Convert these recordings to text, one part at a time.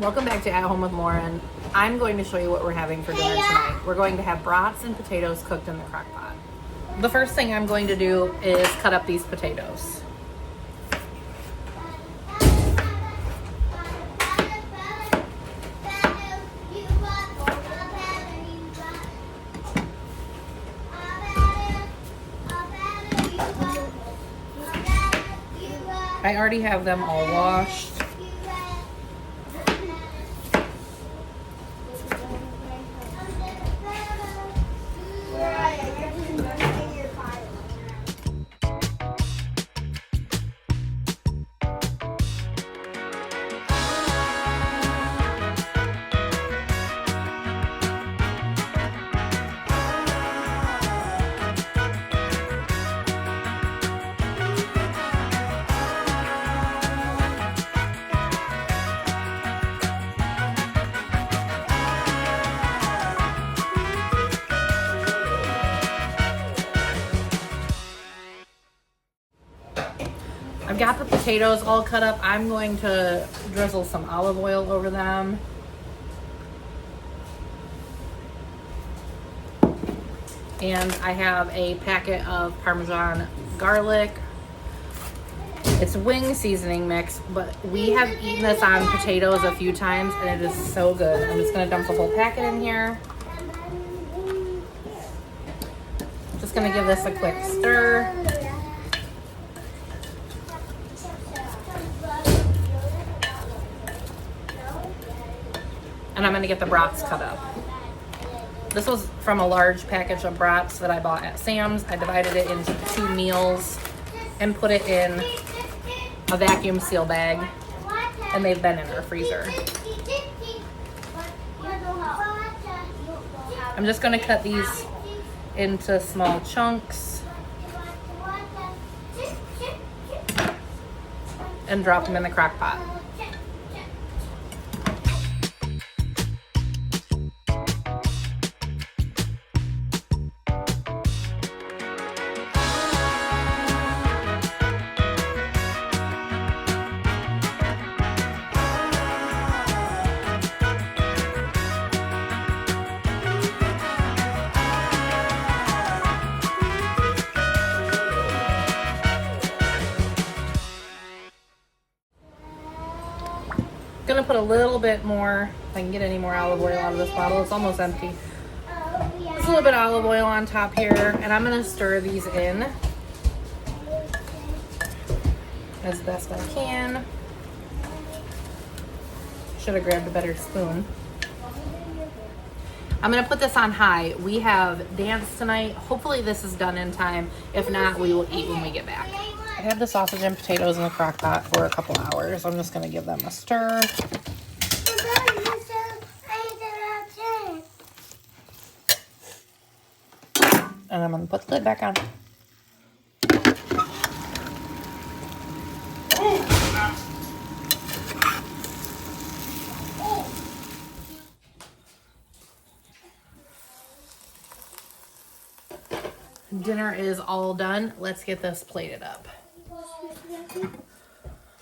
Welcome back to At Home with Lauren. I'm going to show you what we're having for dinner tonight. We're going to have brats and potatoes cooked in the crock pot. The first thing I'm going to do is cut up these potatoes. I already have them all washed. I've got the potatoes all cut up. I'm going to drizzle some olive oil over them. And I have a packet of Parmesan garlic. It's wing seasoning mix, but we have eaten this on potatoes a few times and it is so good. I'm just gonna dump the whole packet in here. Just gonna give this a quick stir. And I'm gonna get the brats cut up. This was from a large package of brats that I bought at Sam's. I divided it into 2 meals and put it in a vacuum seal bag, and they've been in our freezer. I'm just gonna cut these into small chunks and drop them in the crock pot. Gonna put a little bit more, if I can get any more olive oil out of this bottle. It's almost empty. Just a little bit of olive oil on top here, and I'm gonna stir these in as best I can. Should have grabbed a better spoon. I'm gonna put this on high. We have dance tonight. Hopefully this is done in time. If not, we will eat when we get back. I had the sausage and potatoes in the crock pot for a couple hours. I'm just gonna give them a stir. And I'm gonna put the lid back on. Dinner is all done. Let's get this plated up.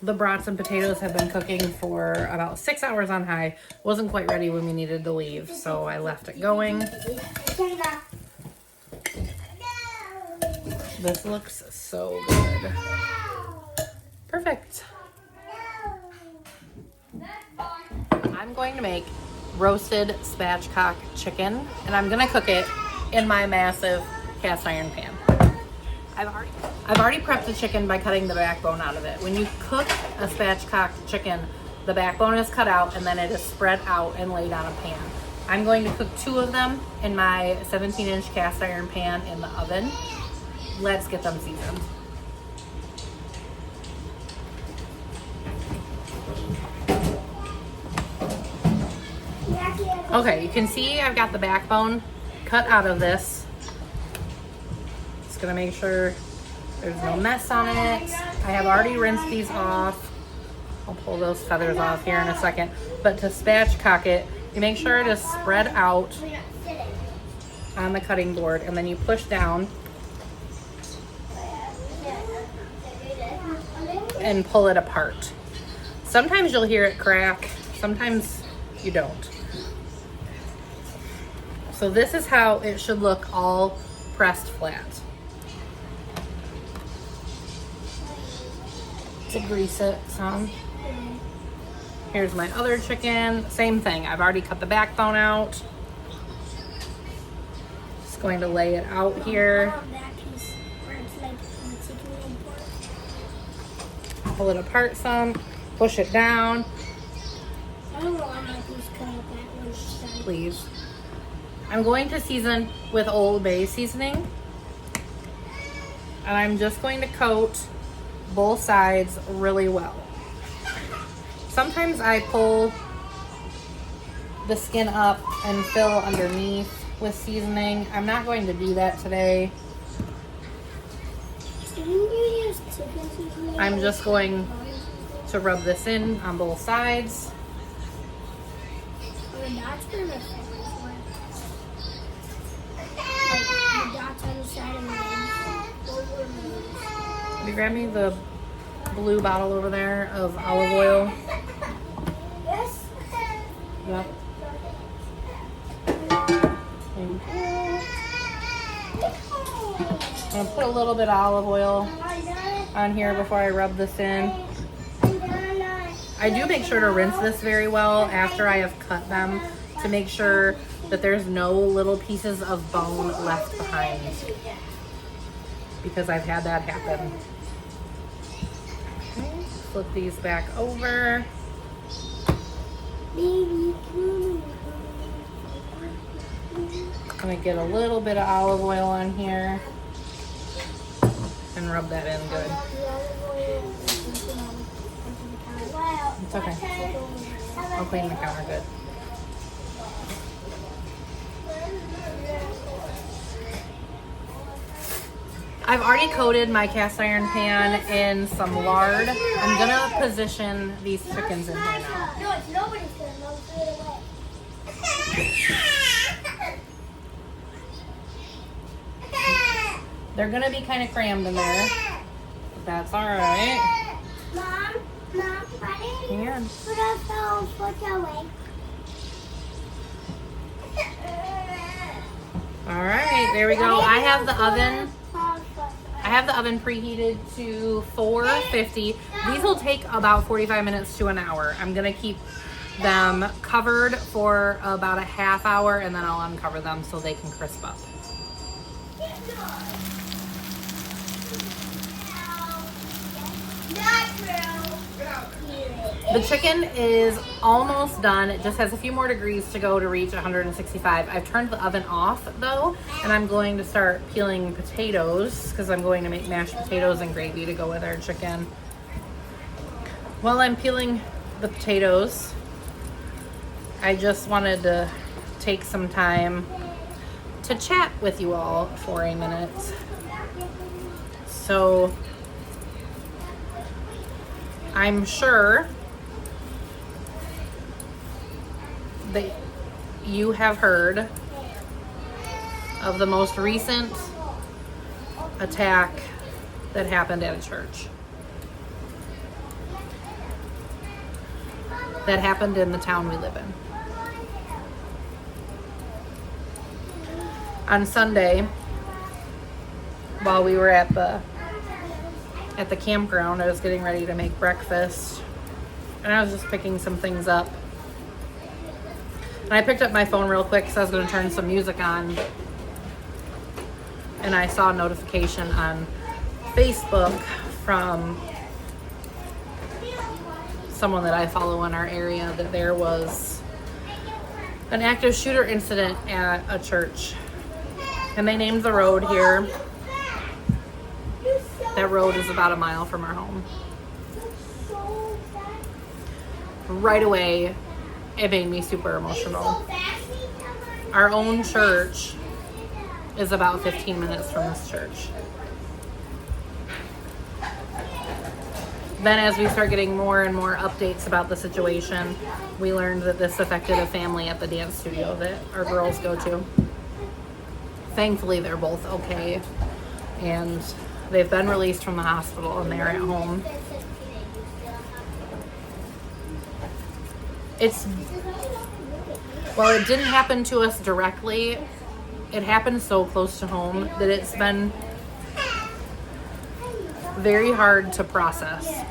The brats and potatoes have been cooking for about 6 hours on high. Wasn't quite ready when we needed to leave, so I left it going. This looks so good. Perfect. I'm going to make roasted spatchcock chicken, and I'm gonna cook it in my massive cast iron pan. I've already prepped the chicken by cutting the backbone out of it. When you cook a spatchcock chicken, the backbone is cut out and then it is spread out and laid on a pan. I'm going to cook 2 of them in my 17-inch cast iron pan in the oven. Let's get them seasoned. Okay, you can see I've got the backbone cut out of this. Just gonna make sure there's no mess on it. I have already rinsed these off. I'll pull those feathers off here in a second. But to spatchcock it, you make sure it is spread out on the cutting board, and then you push down and pull it apart. Sometimes you'll hear it crack Sometimes you don't. So this is how it should look all pressed flat. To grease it some. Here's my other chicken. Same thing. I've already cut the backbone out. Just going to lay it out here. Pull it apart some. Push it down. I don't want my piece cut out that one. Please. I'm going to season with Old Bay seasoning. And I'm just going to coat both sides really well. Sometimes I pull the skin up and fill underneath with seasoning. I'm not going to do that today. I'm just going to rub this in on both sides. Will you grab me the blue bottle over there of olive oil? Yes. Yep. Thank you. I'm gonna put a little bit of olive oil on here before I rub this in. I do make sure to rinse this very well after I have cut them to make sure that there's no little pieces of bone left behind, because I've had that happen. Okay, flip these back over. I'm gonna get a little bit of olive oil on here and rub that in good. It's okay. I'll clean the counter good. I've already coated my cast iron pan in some lard. I'm gonna position these chickens in here now. No, it's nobody's gonna know. Throw it away. They're gonna be kind of crammed in there, but that's all right. Mom, why didn't you Yeah. put our foot away? All right, there we go. I have the oven preheated to 450. These will take about 45 minutes to an hour. I'm gonna keep them covered for about a half hour, and then I'll uncover them so they can crisp up. The chicken is almost done. It just has a few more degrees to go to reach 165. I've turned the oven off though, and I'm going to start peeling potatoes because I'm going to make mashed potatoes and gravy to go with our chicken. While I'm peeling the potatoes, I just wanted to take some time to chat with you all for a minute. So I'm sure that you have heard of the most recent attack that happened at a church. That happened in the town we live in. On Sunday, while we were at the campground, I was getting ready to make breakfast, and I was just picking some things up. And I picked up my phone real quick because I was going to turn some music on, and I saw a notification on Facebook from someone that I follow in our area that there was an active shooter incident at a church. And they named the road here. That road is about a mile from our home. Right away, it made me super emotional. Our own church is about 15 minutes from this church. Then as we start getting more and more updates about the situation, we learned that this affected a family at the dance studio that our girls go to. Thankfully, they're both okay, and they've been released from the hospital and they're at home. While it didn't happen to us directly, it happened so close to home that it's been very hard to process.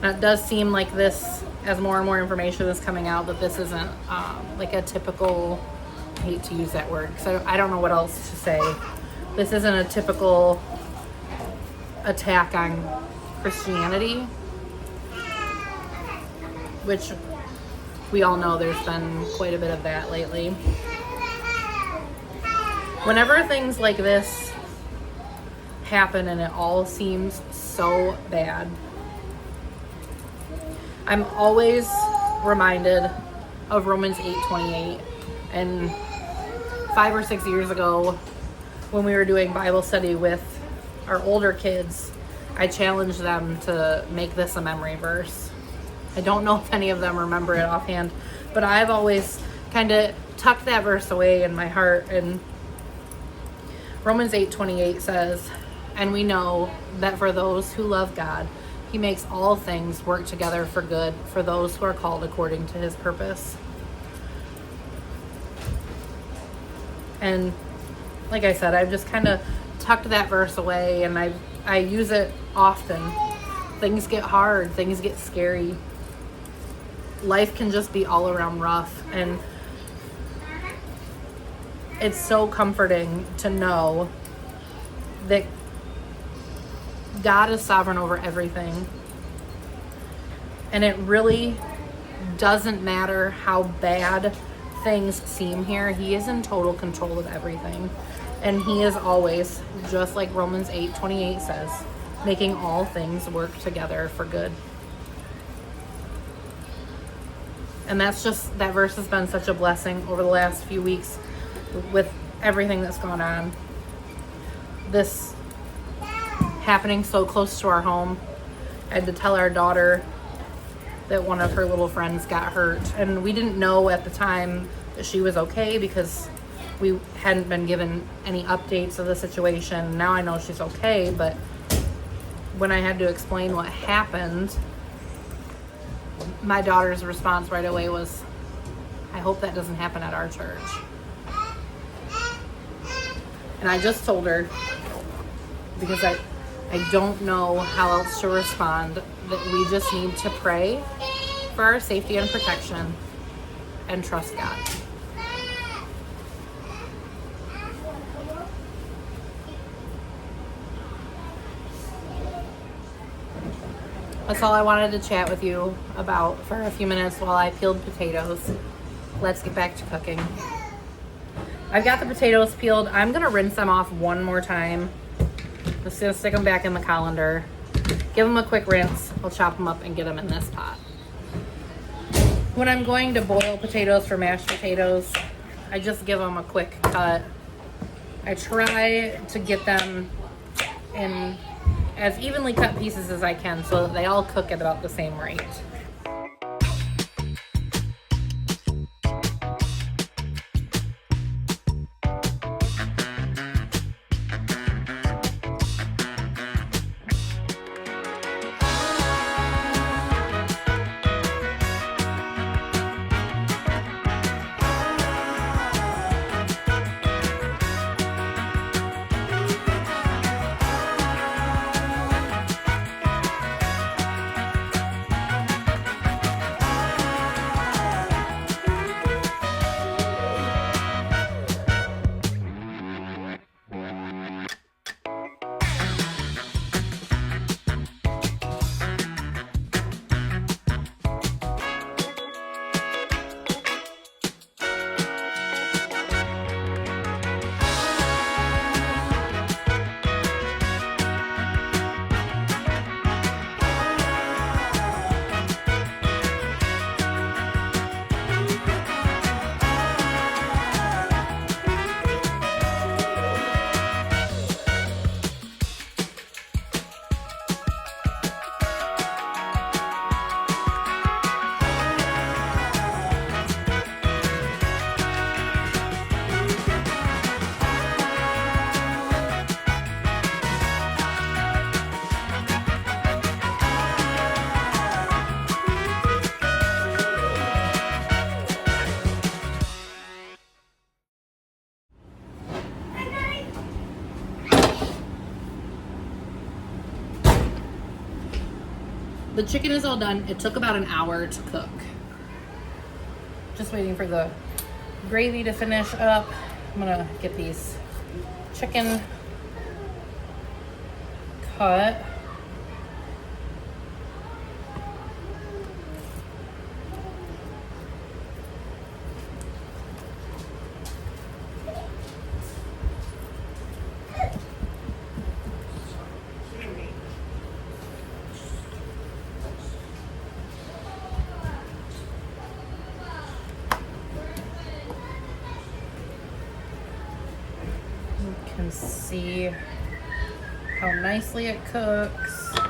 And it does seem like this, as more and more information is coming out, that this isn't like a typical, I hate to use that word because I don't know what else to say. This isn't a typical attack on Christianity, which we all know there's been quite a bit of that lately. Whenever things like this happen and it all seems so bad, I'm always reminded of Romans 8:28. And 5 or 6 years ago, when we were doing Bible study with our older kids, I challenged them to make this a memory verse. I don't know if any of them remember it offhand, but I've always kind of tucked that verse away in my heart. And Romans 8:28 says, "And we know that for those who love God, He makes all things work together for good for those who are called according to His purpose." And like I said, I've just kind of tucked that verse away, and I use it often. Things get hard, things get scary. Life can just be all around rough, and it's so comforting to know that God is sovereign over everything. And it really doesn't matter how bad things seem here. He is in total control of everything. And He is always, just like Romans 8:28 says, making all things work together for good. And that verse has been such a blessing over the last few weeks with everything that's gone on. This happening so close to our home. I had to tell our daughter that one of her little friends got hurt, and we didn't know at the time that she was okay because we hadn't been given any updates of the situation. Now I know she's okay, but when I had to explain what happened, my daughter's response right away was, "I hope that doesn't happen at our church." And I just told her, because I don't know how else to respond, that we just need to pray for our safety and protection and trust God. That's all I wanted to chat with you about for a few minutes while I peeled potatoes. Let's get back to cooking. I've got the potatoes peeled. I'm going to rinse them off one more time. Just going to stick them back in the colander. Give them a quick rinse. I'll chop them up and get them in this pot. When I'm going to boil potatoes for mashed potatoes, I just give them a quick cut. I try to get them in as evenly cut pieces as I can so that they all cook at about the same rate. the chicken is all done. It took about an hour to cook. Just waiting for the gravy to finish up. I'm gonna get these chicken cut. You can see how nicely it cooks.